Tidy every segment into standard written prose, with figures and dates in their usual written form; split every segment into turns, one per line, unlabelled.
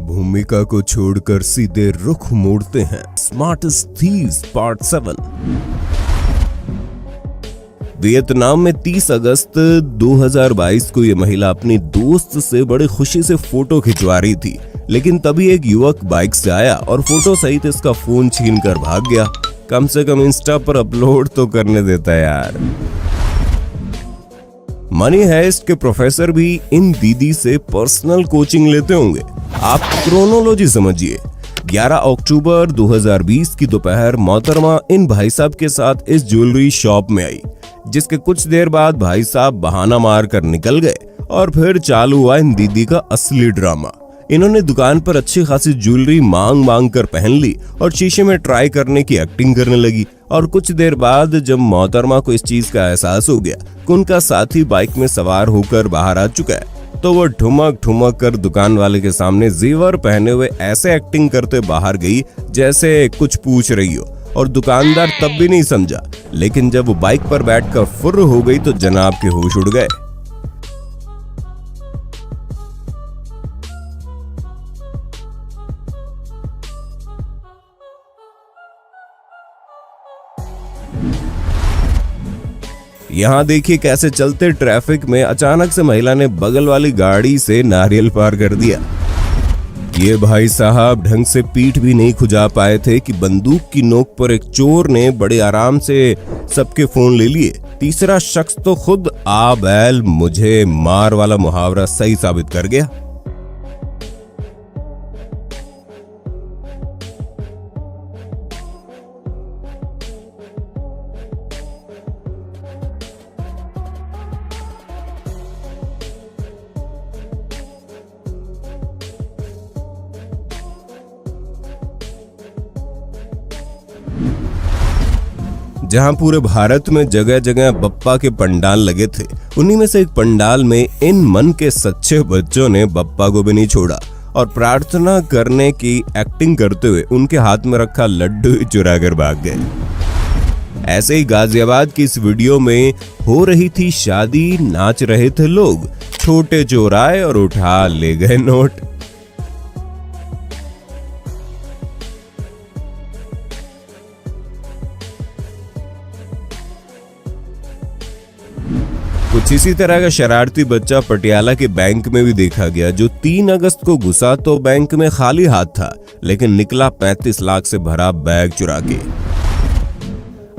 भूमिका को छोड़कर सीधे रुख मोड़ते हैं स्मार्टेस्ट थीव्स पार्ट 7। वियतनाम में 30 अगस्त 2022 को यह महिला अपनी दोस्त से बड़ी खुशी से फोटो खिंचवा रही थी, लेकिन तभी एक युवक बाइक से आया और फोटो सहित इसका फोन छीनकर भाग गया। कम से कम इंस्टा पर अपलोड तो करने देता यार। मनी हाइस्ट के प्रोफेसर भी इन दीदी से पर्सनल कोचिंग लेते होंगे। आप क्रोनोलॉजी समझिए। 11 अक्टूबर 2020 की दोपहर मोहतरमा इन भाई साहब के साथ इस ज्वेलरी शॉप में आई, जिसके कुछ देर बाद भाई साहब बहाना मार कर निकल गए और फिर चालू हुआ इन दीदी का असली ड्रामा। इन्होंने दुकान पर अच्छी खासी ज्वेलरी मांग मांग कर पहन ली और शीशे में ट्राई करने की एक्टिंग करने लगी। और कुछ देर बाद जब मोहतरमा को इस चीज का एहसास हो गया कि उनका साथी बाइक में सवार होकर बाहर आ चुका है, तो वो ठुमक ठुमक कर दुकान वाले के सामने जेवर पहने हुए ऐसे एक्टिंग करते बाहर गई जैसे कुछ पूछ रही हो। और दुकानदार तब भी नहीं समझा, लेकिन जब वो बाइक पर बैठकर फुर्र हो गई तो जनाब के होश उड़ गए। यहाँ देखिए कैसे चलते ट्रैफिक में अचानक से महिला ने बगल वाली गाड़ी से नारियल पार कर दिया। ये भाई साहब ढंग से पीठ भी नहीं खुजा पाए थे कि बंदूक की नोक पर एक चोर ने बड़े आराम से सबके फोन ले लिए। तीसरा शख्स तो खुद आ बैल मुझे मार वाला मुहावरा सही साबित कर गया। जहां पूरे भारत में जगह जगह बप्पा के पंडाल लगे थे, उन्हीं में से एक पंडाल में इन मन के सच्चे बच्चों ने बप्पा को भी नहीं छोड़ा और प्रार्थना करने की एक्टिंग करते हुए उनके हाथ में रखा लड्डू चुरा कर भाग गए। ऐसे ही गाजियाबाद की इस वीडियो में हो रही थी शादी, नाच रहे थे लोग, छोटे चोर आए और उठा ले गए नोट। कुछ इसी तरह का शरारती बच्चा पटियाला के बैंक में भी देखा गया, जो 3 अगस्त को घुसा तो बैंक में खाली हाथ था, लेकिन निकला 35 लाख से भरा बैग चुरा के।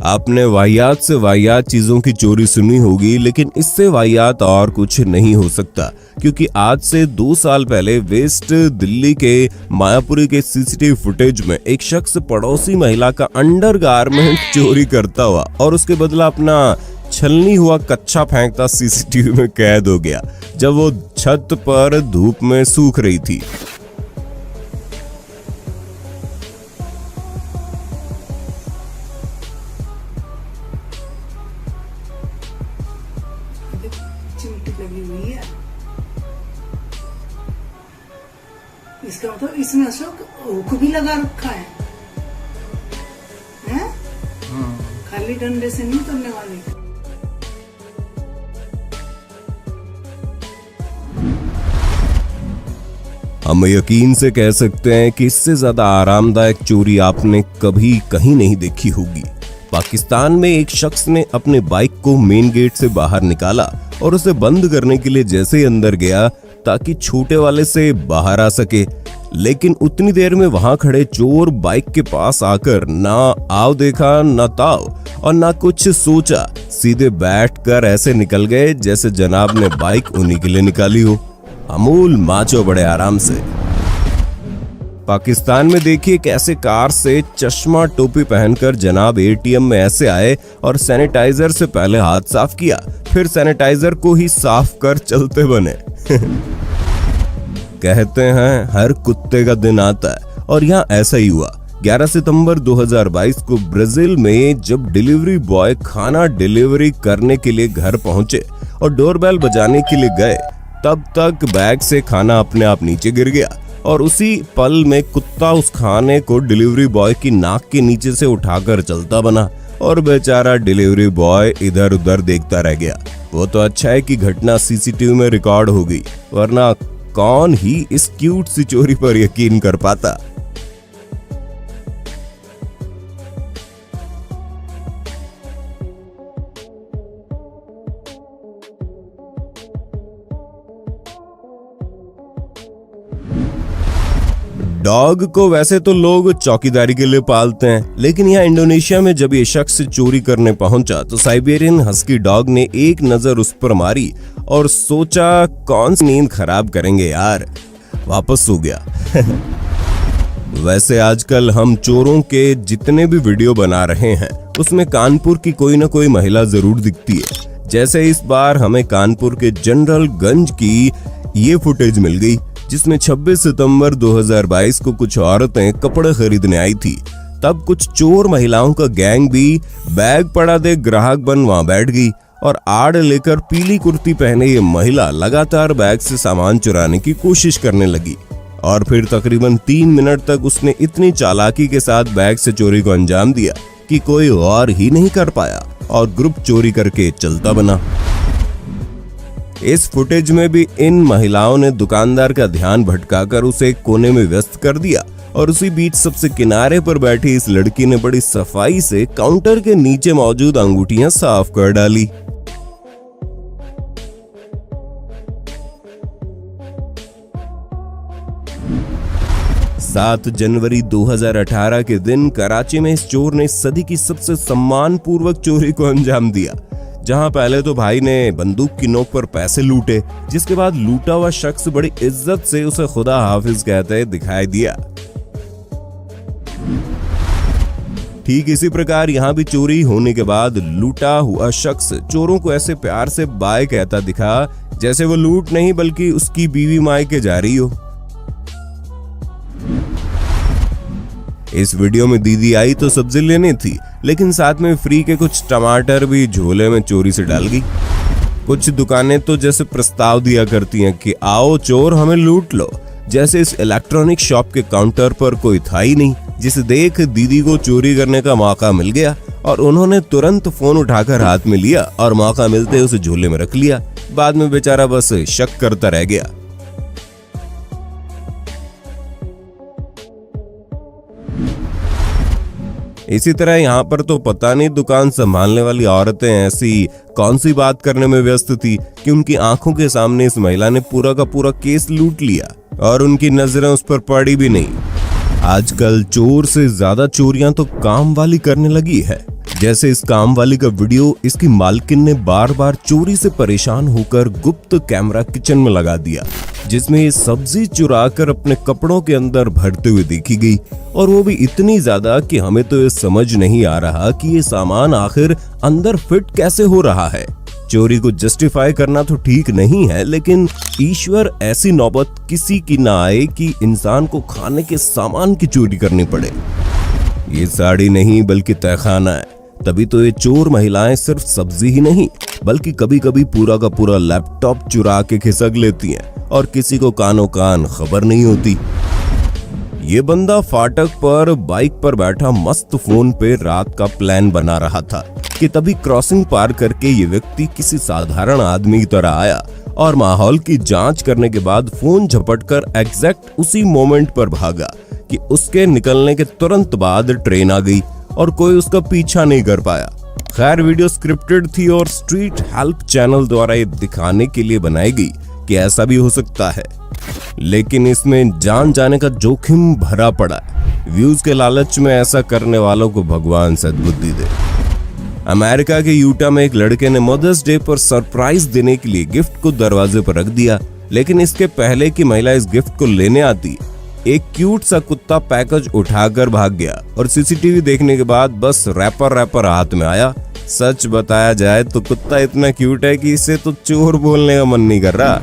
आपने वाहियात से वाहियात चीजों की चोरी सुनी होगी, लेकिन इससे वाहियात और कुछ नहीं हो सकता, क्योंकि आज से 2 साल पहले वेस्ट दिल्ली के मायापुरी के सीसीटीवी फुटेज में एक शख्स पड़ोसी महिला का अंडरगारमेंट चोरी करता हुआ और उसके बदला अपना छलनी हुआ कच्चा फेंकता सीसीटीवी में कैद हो गया, जब वो छत पर धूप में सूख रही थी।
चिमटी लगी हुई है, इसका मतलब इसमें अशोक हुक भी लगा रखा है? खाली डंडे से नहीं करने वाले।
हम यकीन से कह सकते हैं कि इससे ज्यादा आरामदायक चोरी आपने कभी कहीं नहीं देखी होगी। पाकिस्तान में एक शख्स ने अपने बाइक को मेन गेट से बाहर निकाला और उसे बंद करने के लिए जैसे ही अंदर गया ताकि छोटे वाले से बाहर आ सके, लेकिन उतनी देर में वहां खड़े चोर बाइक के पास आकर ना आओ देखा ना ताओ और ना कुछ सोचा, सीधे बैठकर ऐसे निकल गए जैसे जनाब ने बाइक उन्हीं के लिए निकाली हो। अमूल माचो बड़े आराम से। पाकिस्तान में देखिए कैसे कार से चश्मा टोपी पहनकर जनाब एटीएम में ऐसे आए और सैनिटाइजर से पहले हाथ साफ किया, फिर सैनिटाइजर को ही साफ कर चलते बने। कहते हैं हर कुत्ते का दिन आता है, और यहाँ ऐसा ही हुआ। 11 सितंबर 2022 को ब्राजील में जब डिलीवरी बॉय खाना डिलीवरी करने के लिए घर पहुंचे और डोरबेल बजाने के लिए गए, तब तक बैग से खाना अपने आप नीचे गिर गया और उसी पल में कुत्ता उस खाने को डिलीवरी बॉय की नाक के नीचे से उठाकर चलता बना और बेचारा डिलीवरी बॉय इधर उधर देखता रह गया। वो तो अच्छा है कि घटना सीसीटीवी में रिकॉर्ड हो गई, वरना कौन ही इस क्यूट सी चोरी पर यकीन कर पाता। डॉग को वैसे तो लोग चौकीदारी के लिए पालते हैं, लेकिन यहाँ इंडोनेशिया में जब ये शख्स चोरी करने पहुंचा तो साइबेरियन हस्की डॉग ने एक नजर उस पर मारी और सोचा कौन सी नींद खराब करेंगे यार, वापस सो गया। वैसे आजकल हम चोरों के जितने भी वीडियो बना रहे हैं उसमें कानपुर की कोई ना कोई महिला जरूर दिखती है। जैसे इस बार हमें कानपुर के जनरल गंज की ये फुटेज मिल गई, जिसमें 26 सितंबर 2022 को कुछ औरतें कपड़े खरीदने आई थी। तब कुछ चोर महिलाओं का गैंग भी बैग पड़ा दे ग्राहक बन वहां बैठ गई और आड़ लेकर पीली कुर्ती पहने ये महिला लगातार बैग से सामान चुराने की कोशिश करने लगी। और फिर तकरीबन 3 मिनट तक उसने इतनी चालाकी के साथ बैग से चोरी को अंजाम दिया कि कोई और ही नहीं कर पाया और ग्रुप चोरी करके चलता बना। इस फुटेज में भी इन महिलाओं ने दुकानदार का ध्यान भटकाकर उसे एक कोने में व्यस्त कर दिया और उसी बीच सबसे किनारे पर बैठी इस लड़की ने बड़ी सफाई से काउंटर के नीचे मौजूद अंगूठियां साफ कर डाली। सात जनवरी 2018 के दिन कराची में इस चोर ने सदी की सबसे सम्मानपूर्वक चोरी को अंजाम दिया, जहां पहले तो भाई ने बंदूक की नोक पर पैसे लूटे, जिसके बाद लूटा हुआ शख्स बड़ी इज्जत से उसे खुदा हाफिज कहते दिखाई दिया। ठीक इसी प्रकार यहां भी चोरी होने के बाद लूटा हुआ शख्स चोरों को ऐसे प्यार से बाय कहता दिखा जैसे वो लूट नहीं बल्कि उसकी बीवी मायके जा रही हो। इस वीडियो में दीदी आई तो सब्जी लेनी थी, लेकिन साथ में फ्री के कुछ टमाटर भी झोले में चोरी से डाल गई। कुछ दुकानें तो जैसे प्रस्ताव दिया करती हैं कि आओ चोर हमें लूट लो, जैसे इस इलेक्ट्रॉनिक शॉप के काउंटर पर कोई था ही नहीं, जिसे देख दीदी को चोरी करने का मौका मिल गया और उन्होंने तुरंत फोन उठाकर हाथ में लिया और मौका मिलते उसे झोले में रख लिया। बाद में बेचारा बस शक करता रह गया। इसी तरह यहाँ पर तो पता नहीं दुकान संभालने वाली औरतें ऐसी कौन सी बात करने में व्यस्त थी कि उनकी आंखों के सामने इस महिला ने पूरा का पूरा केस लूट लिया और उनकी नजरें उस पर पड़ी भी नहीं। आजकल चोर से ज्यादा चोरियां तो काम वाली करने लगी है। जैसे इस काम वाली का वीडियो इसकी मालकिन ने बार बार चोरी से परेशान होकर गुप्त कैमरा किचन में लगा दिया, जिसमें ये सब्जी चुराकर अपने कपड़ों के अंदर भरते हुए देखी गई, और वो भी इतनी ज्यादा कि हमें तो ये समझ नहीं आ रहा कि ये सामान आखिर अंदर फिट कैसे हो रहा है। चोरी को जस्टिफाई करना तो ठीक नहीं है, लेकिन ईश्वर ऐसी नौबत किसी की ना आए कि इंसान को खाने के सामान की चोरी करनी पड़े। ये साड़ी नहीं बल्कि तहखाना है, तभी तो ये चोर महिलाएं सिर्फ सब्जी ही नहीं बल्कि कभी कभी पूरा का पूरा लैपटॉप चुरा के खिसक लेती हैं और किसी को कानो कान खबर नहीं होती। ये बंदा फाटक पर बाइक पर बैठा मस्त फोन पे रात का प्लान बना रहा था कि तभी क्रॉसिंग पार करके ये व्यक्ति किसी साधारण आदमी की तरह आया और माहौल की जांच करने के बाद फोन झपटकर एग्जैक्ट उसी मोमेंट पर भागा कि उसके निकलने के तुरंत बाद ट्रेन आ गई और कोई उसका पीछा नहीं कर पाया। खैर वीडियो स्क्रिप्टेड थी और स्ट्रीट हेल्प चैनल द्वारा ये दिखाने के लिए बनाई गई कि ऐसा भी हो सकता है, लेकिन इसमें जान जाने का जोखिम भरा पड़ा है। व्यूज के लालच में ऐसा करने वालों को भगवान सद्बुद्धि दे। अमेरिका के यूटा में एक लड़के ने मदर्स डे पर सरप्राइज देने के लिए गिफ्ट को दरवाजे पर रख दिया, लेकिन इसके पहले कि महिला इस गिफ्ट को लेने आती, एक क्यूट सा कुत्ता पैकेज उठाकर भाग गया और सीसीटीवी देखने के बाद बस रैपर हाथ में आया। सच बताया जाए तो कुत्ता इतना क्यूट है कि इसे तो चोर बोलने का मन नहीं कर रहा।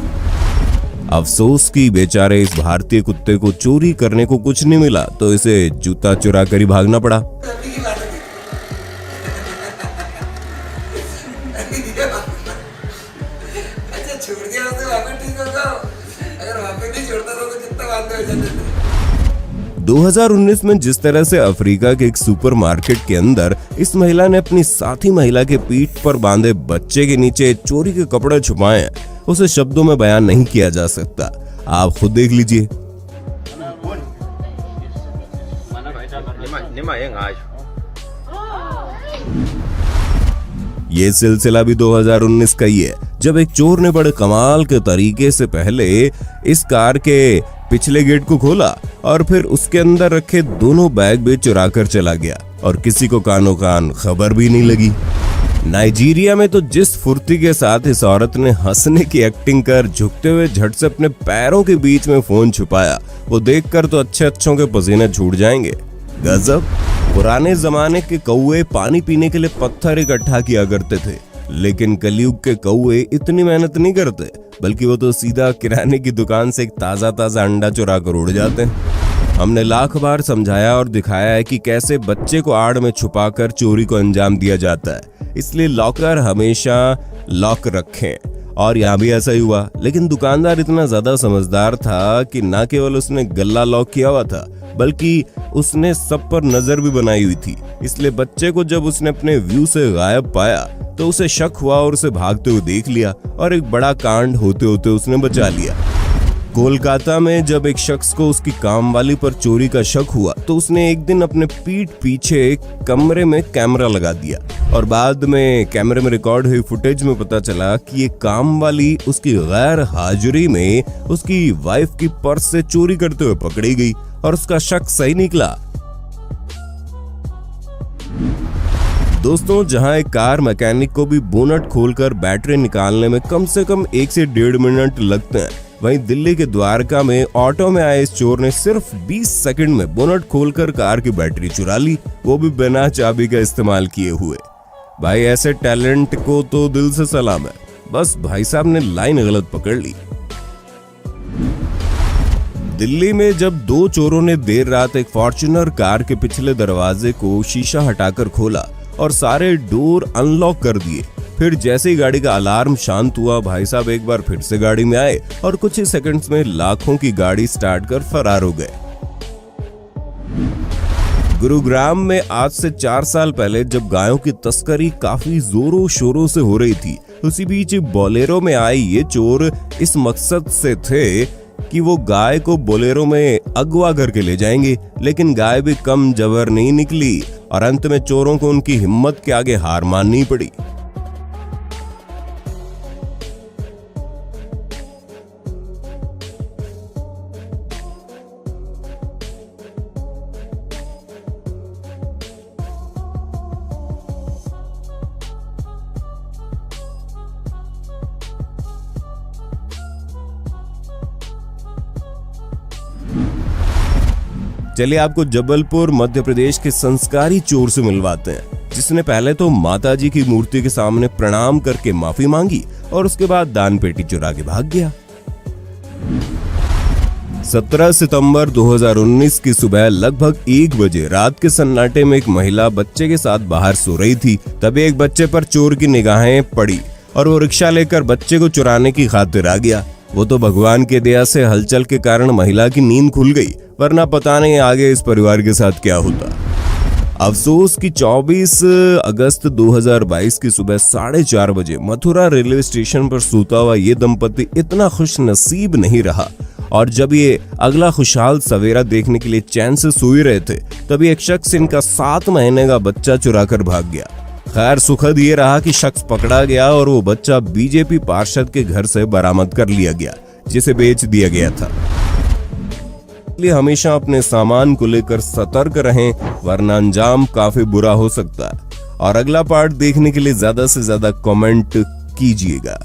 अफसोस कि बेचारे इस भारतीय कुत्ते को चोरी करने को कुछ नहीं मिला, तो इसे जूता चुरा कर ही भागना पड़ा।
अच्छा छोड़ दिया तो वापस ठीक होगा, अगर वापस नहीं छोड़ता तो कितना बात हो जाती।
2019 में जिस तरह से अफ्रीका के एक सुपरमार्केट के अंदर इस महिला ने अपनी साथी महिला के पीठ पर बांधे बच्चे के नीचे चोरी के कपड़े छुपाए हैं, उसे शब्दों में बयान नहीं किया जा सकता। आप खुद देख लीजिए। ये सिलसिला भी 2019 का ही है, जब एक चोर ने बड़े कमाल के तरीके से पहले इस कार के पिछले गेट को खोला और फिर उसके अंदर रखे दोनों बैग भी चुरा कर चला गया और किसी को कानो कान खबर भी नहीं लगी। नाइजीरिया में तो जिस फुर्ती के साथ इस औरत ने हंसने की एक्टिंग कर झुकते हुए झट से अपने पैरों के बीच में फोन छुपाया, वो देखकर तो अच्छों के पसीने छूट जाएंगे। गजब। पुराने जमाने के कौवे पानी पीने के लिए पत्थर इकट्ठा किया करते थे, लेकिन कलयुग के कौवे इतनी मेहनत नहीं करते, बल्कि वो तो सीधा किराने की दुकान से एक ताजा अंडा चुरा कर उड़ जाते हैं। हमने लाख बार समझाया और दिखाया है कि कैसे बच्चे को आड़ में छुपाकर चोरी को अंजाम दिया जाता है, इसलिए लॉकर हमेशा लॉक रखें। और यहाँ भी ऐसा ही हुआ, लेकिन दुकानदार इतना ज्यादा समझदार था कि न केवल उसने गल्ला लॉक किया हुआ था, बल्कि उसने सब पर नजर भी बनाई हुई थी। इसलिए बच्चे को जब उसने अपने व्यू से गायब पाया तो उसे शक हुआ और उसे भागते हुए देख लिया और एक बड़ा कांड होते होते उसने बचा लिया। कोलकाता में जब एक शख्स को उसकी कामवाली पर चोरी का शक हुआ तो उसने एक दिन अपने पीठ पीछे एक कमरे में कैमरा लगा दिया और बाद में कैमरे में रिकॉर्ड हुई फुटेज में पता चला कि ये कामवाली उसकी गैर हाजिरी में उसकी वाइफ की पर्स से चोरी करते हुए पकड़ी गई और उसका शक सही निकला। दोस्तों, जहां एक कार मैकेनिक को भी बोनट खोलकर बैटरी निकालने में कम से कम 1 से 1.5 मिनट लगते हैं, वहीं दिल्ली के द्वारका में ऑटो में आए इस चोर ने सिर्फ 20 सेकंड में बोनट खोलकर कार की बैटरी चुरा ली, वो भी बिना चाबी का इस्तेमाल किए हुए। भाई, ऐसे टैलेंट को तो दिल से सलाम है, बस भाई साहब ने लाइन गलत पकड़ ली। दिल्ली में जब 2 चोरों ने देर रात एक फॉर्च्यूनर कार के पिछले दरवाजे को शीशा हटाकर खोला और सारे डोर अनलॉक कर दिए, फिर जैसे ही गाड़ी का अलार्म शांत हुआ, भाई साहब एक बार फिर से गाड़ी में आए और कुछ ही सेकंड्स में लाखों की गाड़ी स्टार्ट कर फरार हो गए। गुरुग्राम में आज से 4 साल पहले जब गायों की तस्करी काफी जोरों शोरों से हो रही थी, उसी बीच बोलेरो में आए ये चोर इस मकसद से थे कि वो गाय को बोलेरो में अगवा करके ले जाएंगे, लेकिन गाय भी कम जबर नहीं निकली और अंत में चोरों को उनकी हिम्मत के आगे हार माननी पड़ी। चलिए आपको जबलपुर मध्य प्रदेश के संस्कारी चोर से मिलवाते हैं, जिसने पहले तो माता जी की मूर्ति के सामने प्रणाम करके माफी मांगी और उसके बाद दान पेटी चुरा के भाग गया। 17 सितंबर 2019 की सुबह लगभग 1 बजे रात के सन्नाटे में एक महिला बच्चे के साथ बाहर सो रही थी। तभी एक बच्चे पर चोर की निगाहें पड़ी और वो रिक्शा लेकर बच्चे को चुराने की खातिर आ गया। वो तो भगवान के दया से हलचल के कारण महिला की नींद खुल गई, वरना पता नहीं आगे इस परिवार के साथ क्या होता। अफसोस कि 24 अगस्त 2022 की सुबह 4:30 बजे मथुरा रेलवे स्टेशन पर सोता हुआ ये दंपति इतना खुश नसीब नहीं रहा और जब ये अगला खुशहाल सवेरा देखने के लिए चैन से सोई रहे थे, तभी एक शख्स इनका 7 महीने का बच्चा चुरा कर भाग गया। खैर, सुखद ये रहा कि शख्स पकड़ा गया और वो बच्चा बीजेपी पार्षद के घर से बरामद कर लिया गया, जिसे बेच दिया गया था। इसलिए हमेशा अपने सामान को लेकर सतर्क रहें, वरना अंजाम काफी बुरा हो सकता है। और अगला पार्ट देखने के लिए ज्यादा से ज्यादा कमेंट कीजिएगा।